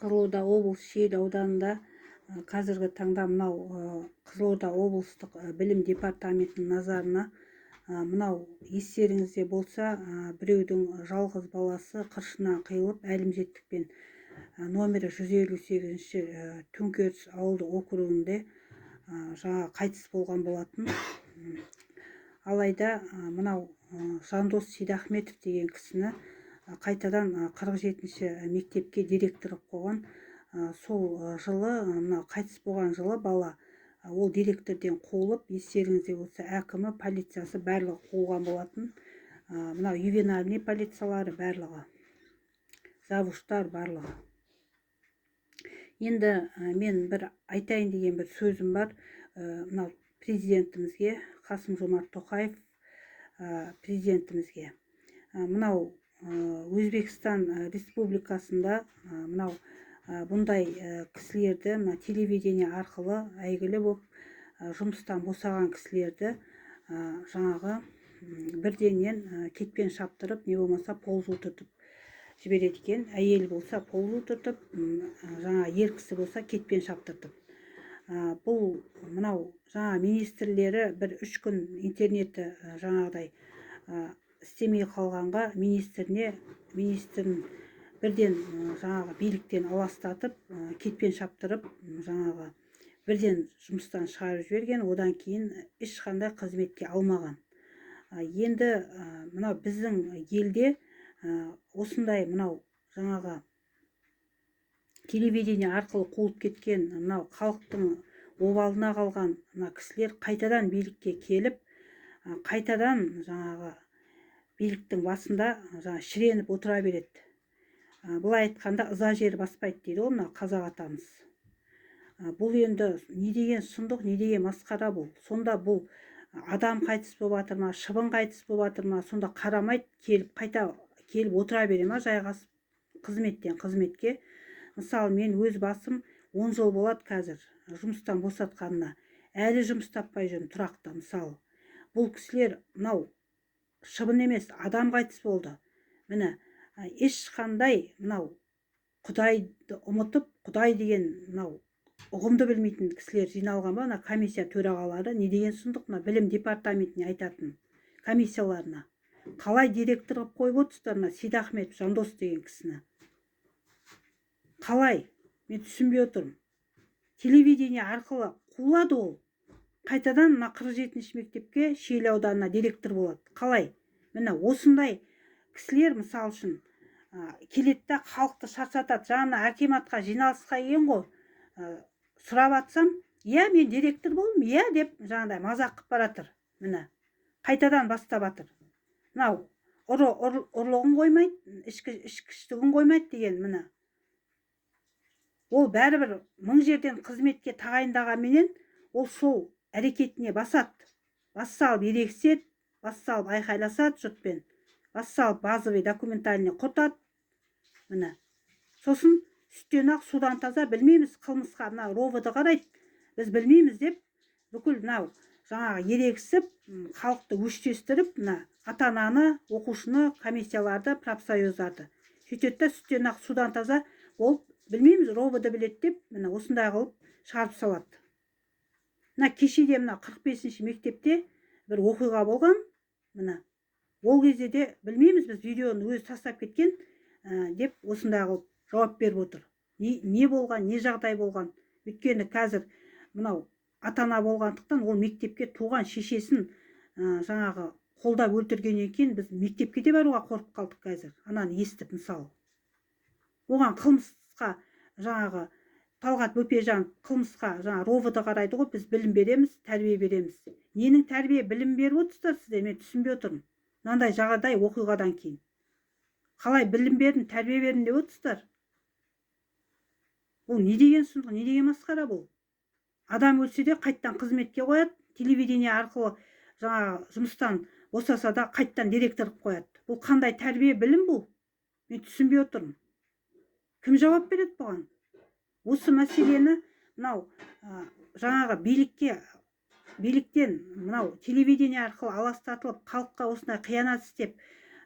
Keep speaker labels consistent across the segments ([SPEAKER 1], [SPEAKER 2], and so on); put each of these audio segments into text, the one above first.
[SPEAKER 1] Қызылорда облысы Шиелі ауданында қазіргі таңда мынау Қызылорда облыстық білім департаментінің назарына мынау естеріңізде болса, біреудің жалғыз баласы қыршынан қиылып әлімжеттікпен номері 158-ші Төңкеріс ауылдық округінде жаңа қайтыс болған болатын. Алайда мынау Жандос Сейдахметов деген кісіні қайтадан 47-ші мектепке директор қойған. Сол жылы, мынау қайтыс болған жылы бала ол директорден қуылып, естеріңізде болса, әкімі, полициясы барлығы қуылған болатын. Мынау ювенальный полициялары барлығы, завуштар барлығы. Енді мен бір айтайын деген бір сөзім бар. Мынау президентімізге, Қасым-Жомарт Тоқаев президентімізге. Мынау Өзбекстан республикасында мынау бұндай кісілерді телевидение арқылы әйгілі болып жұмыстан босаған кісілерді жаңағы бірденен кетпен шаптырып, не болмаса пол жуытып жібереді екен. Әйел болса пол жуытып, жаңа ер кісі болса кетпен шаптыртып. Бұл мынау жаңа министрлері бір 3 күн интернетті жаңағыдай істемей қалғанға министрін бірден жаңағы биліктен аластатып, кетпен шаптырып, жаңағы бірден жұмыстан шығарып жіберген, одан кейін ешқандай қызметке алмаған. Енді мынау біздің елде осындай мынау жаңағы телевидение арқылы қуылып кеткен мынау халықтың обалына қалған кісілер қайтадан билікке келіп, қайтадан жаңағы биліктің басында шіреніп отыра береді. Бұлай айтқанда ыза жер баспайды дейді ғой, қазақ атамыз. Бұл енді не деген сұмдық, не деген масқара бұл. Сонда бұл адам қайтыс болып жатыр ма, шыбын қайтыс болып жатыр ма, сонда қарамайды, қайта келіп отыра бере ма, жайғасып қызметтен қызметке. Мысалы, мен өз басым 10 жыл болады қазір жұмыстан босатқанына. Әлі жұмыс таппай жүрмін тұрақты. Мысалы, бұл кісілер мынау шыбын емес, адам қайтыс болды. Міне, ешқандай мынау Құдайды ұмытып, Құдай деген мынау ұғымды білмейтін кісілер жиналған ба, комиссия төрағалары, не деген сұмдық, білім департаментіне айтатын комиссияларына. Қалай директор қойып отырсыздар Сейдахметов Жандос деген кісіні? Қалай? Мен түсінбей отырмын. Телевидение арқылы қуылады ол. Қайтадан 47-ші мектепке Шиелі ауданына директор болады. Қалай? Міне осындай кісілер, мысал үшін, келетті халықты шаршатады. Жаңа акиматқа жиналысқа келген ғой, сұрап атсам, мен директор болдым, деп жаңағыдай мазақ қып баратыр. Міне, қайтадан бастап атыр. Мынау ұрлығын қоймайды, ішкіштігін қоймайды деген, міне. Ол бәрібір 1000 жерден қызметке тағайындағанменен, ол сол әрекетіне басады. Бас салып ерегіседі, бас салып айқайласады жұртпен, бас салып базовый документальный құртады. Міне. Сосын сүттен ақ судан таза, білмейміз қылмысқа, ровд қарайды, біз білмейміз деп, бүкіл жаңағы ерегісіп, халықты өштестіріп, ата-ананы, оқушыны, комиссияларды, профсоюздарды. Сөйтеді, сүттен ақ судан таза болып, білмейміз, ровд білет деп, осындай қылып шығарып салады. Кешеде 45-ші мектепте бір оқиға болған, ол кезде де білмейміз, біз видеоны өзі тастап кеткен деп осындай қылып жауап беріп отыр. Не болған, не жағдай болған? Өйткені қазір мынау ата-ана болғандықтан ол мектепке туған шешесін жаңағы қолдап өлтіргеннен кейін біз мектепке де баруға қорқып қалдық қазір. Ананы естіп, мысалы. Оған қылмысқа жаңағы Талғат Бөпежан қылмысқа ровд қарайды ғой, біз білім береміз, тәрбие береміз. Ненің тәрбие, білім беріп отырсыздар сіздер, мен түсінбей отырмын. Мынандай жағдай оқиғадан кейін. Қалай білім бердім, тәрбие бердім деп отырсыздар? Бұл не деген сұмдық, не деген масқара бұл? Адам өлсе де қайттан қызметке қояды, телевидение арқылы жаңағы жұмыстан босаса да қайттан директор қояды. Бұл қандай тәрбие, білім бұл? Мен түсінбей отырмын. Кім жауап береді бұған? Осы мәселені мынау жаңағы биліктен мынау телевидение арқылы аластатылып, халыққа осындай қиянат істеп,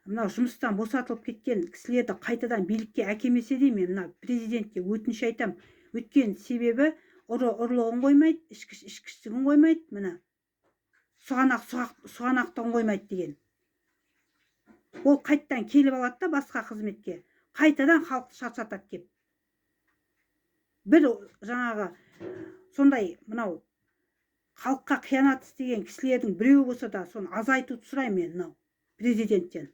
[SPEAKER 1] мынау жұмыстан босатылып кеткен кісілерді қайтадан билікке әкелмесе де мен мына президентке өтініш айтам. Өткен себебі ұрлығын қоймайды, ішкіштігін қоймайды, міне сұғанақтығын қоймайды деген. Ол қайттан келіп алады да басқа қызметке, қайтадан халықты шаршатады кеп. Бір жаңағы сондай мынау халыққа қиянат істеген кісілердің біреуі болса да соны азайтуды сұраймын мен мынау президенттен.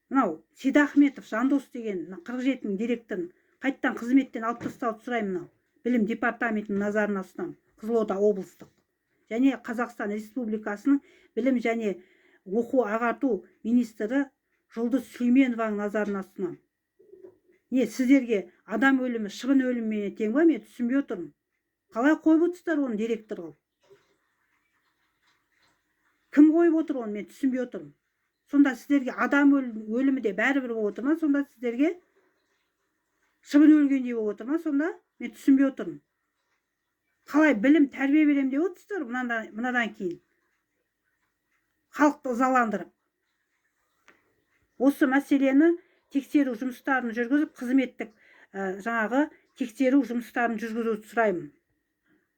[SPEAKER 1] Мынау Сейдахметов Жандос деген 47-нің директорын қайттан қызметтен алып тастауды сұраймын мынау. Білім департаментінің назарына ұсынамын. Қызылорда облыстық және Қазақстан Республикасының білім және оқу ағарту министрі Жұлдыз Сүлейменованың назарына ұсынамын. Не, сіздерге адам өлімі шыбын өлімімен тең ба? Мен түсінбей отырмын. Қалай қойып отырсыздар оны директор қылып? Кім қойып отыр оны? Мен түсінбей отырмын. Сонда сіздерге адам өлімі де бәрібір болып отыр ма? Сонда сіздерге шыбын өлгендей болып отыр ма? Сонда мен түсінбей отырмын. Қалай білім тәрбие берем деп отырсыздар мынадан кейін? Халықты ызаландырып. Осы мәселені тексеру жұмыстарын жүргізіп, қызметтік жаңағы тексеру жұмыстарын жүргізуді сұраймын.